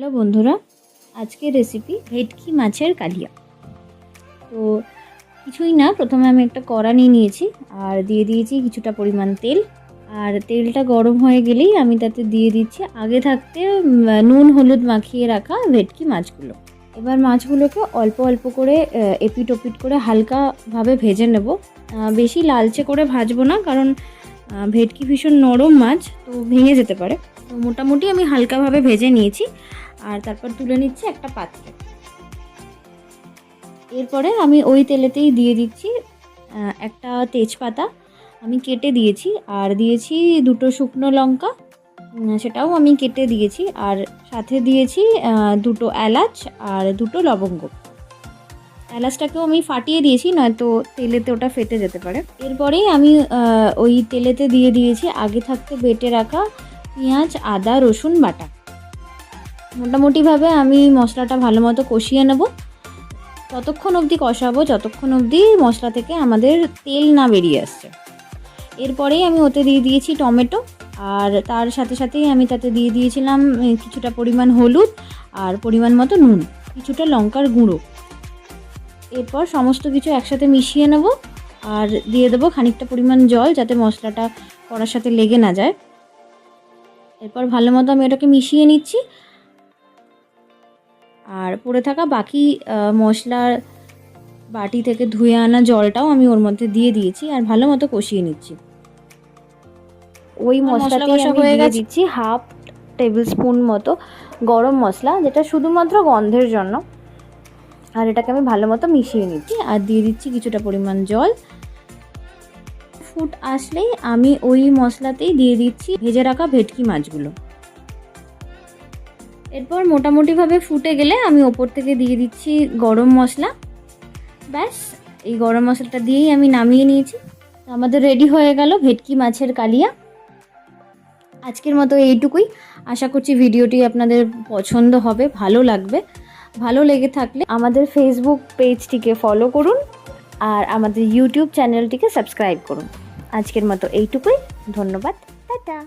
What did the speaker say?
Hello বন্ধুরা, আজকের recipe ভেটকি মাছের কালিয়া। তো কিছুই না, প্রথমে আমি একটা কড়া নিয়েছি আর দিয়ে দিয়েছি কিছুটা পরিমাণ তেল। আর তেলটা গরম হয়ে গেলেই আমি তাতে দিয়ে দিচ্ছি আগে থাকতে নুন হলুদ মাখিয়ে রাখা ভেটকি মাছগুলো। এবার মাছগুলোকে অল্প অল্প করে এপিট ওপিট করে হালকাভাবে ভেজে নেব। বেশি লালচে করে ভাজবো না, কারণ ভেটকি ভীষণ নরম মাছ, তো ভেঙে যেতে পারে। তো মোটামুটি আমি হালকাভাবে ভেজে নিয়েছি আর তারপর তুলে নিচ্ছি একটা পাত্রে। এরপরে আমি ওই তেলেতেই দিয়ে দিচ্ছি একটা তেজপাতা আমি কেটে দিয়েছি, আর দিয়েছি দুটো শুকনো লঙ্কা, সেটাও আমি কেটে দিয়েছি, আর সাথে দিয়েছি দুটো এলাচ আর দুটো লবঙ্গ। এলাচটাকেও আমি ফাটিয়ে দিয়েছি, নয়তো তেলেতে ওটা ফেটে যেতে পারে। এরপরেই আমি ওই তেলেতে দিয়ে দিয়েছি আগে থাকতে বেটে রাখা পেঁয়াজ আদা রসুন বাটা। মোটামুটিভাবে আমি মশলাটা ভালো মতো কষিয়ে নেব, ততক্ষণ অবধি কষাবো যতক্ষণ অবধি মশলা থেকে আমাদের তেল না বেরিয়ে আসছে। এরপরেই আমি ওতে দিয়ে দিয়েছি টমেটো, আর তার সাথে সাথেই আমি তাতে দিয়ে দিয়েছিলাম কিছুটা পরিমাণ হলুদ আর পরিমাণ মতো নুন, কিছুটা লঙ্কার গুঁড়ো। এরপর সমস্ত কিছু একসাথে মিশিয়ে নেব আর দিয়ে দেবো খানিকটা পরিমাণ জল, যাতে মশলাটা কড়ার সাথে লেগে না যায়। এরপর ভালো মতো আমি ওটাকে মিশিয়ে নিচ্ছি, আর পড়ে থাকা বাকি মশলার বাটি থেকে ধুয়ে আনা জলটাও আমি ওর মধ্যে দিয়ে দিয়েছি আর ভালো মতো কষিয়ে নিচ্ছি। ওই মশলাতে আমি দিয়ে দিচ্ছি হাফ টেবিল স্পুন মতো গরম মশলা, যেটা শুধুমাত্র গন্ধের জন্য, আর এটাকে আমি ভালো মতো মিশিয়ে নিচ্ছি আর দিয়ে দিচ্ছি কিছুটা পরিমাণ জল। ফুট আসলেই আমি ওই মশলাতেই দিয়ে দিচ্ছি ভেজে রাখা ভেটকি মাছগুলো। এরপর মোটামুটিভাবে ফুটে গেলে আমি ওপর থেকে দিয়ে দিচ্ছি গরম মশলা। ব্যাস, এই গরম মশলাটা দিয়েই আমি নামিয়ে নিয়েছি। আমাদের রেডি হয়ে গেল ভেটকি মাছের কালিয়া। আজকের মতো এইটুকুই। আশা করছি ভিডিওটি আপনাদের পছন্দ হবে, ভালো লাগবে। ভালো লেগে থাকলে আমাদের ফেসবুক পেজটিকে ফলো করুন আর আমাদের ইউটিউব চ্যানেলটিকে সাবস্ক্রাইব করুন। আজকের মতো এইটুকুই, ধন্যবাদ, টাটা।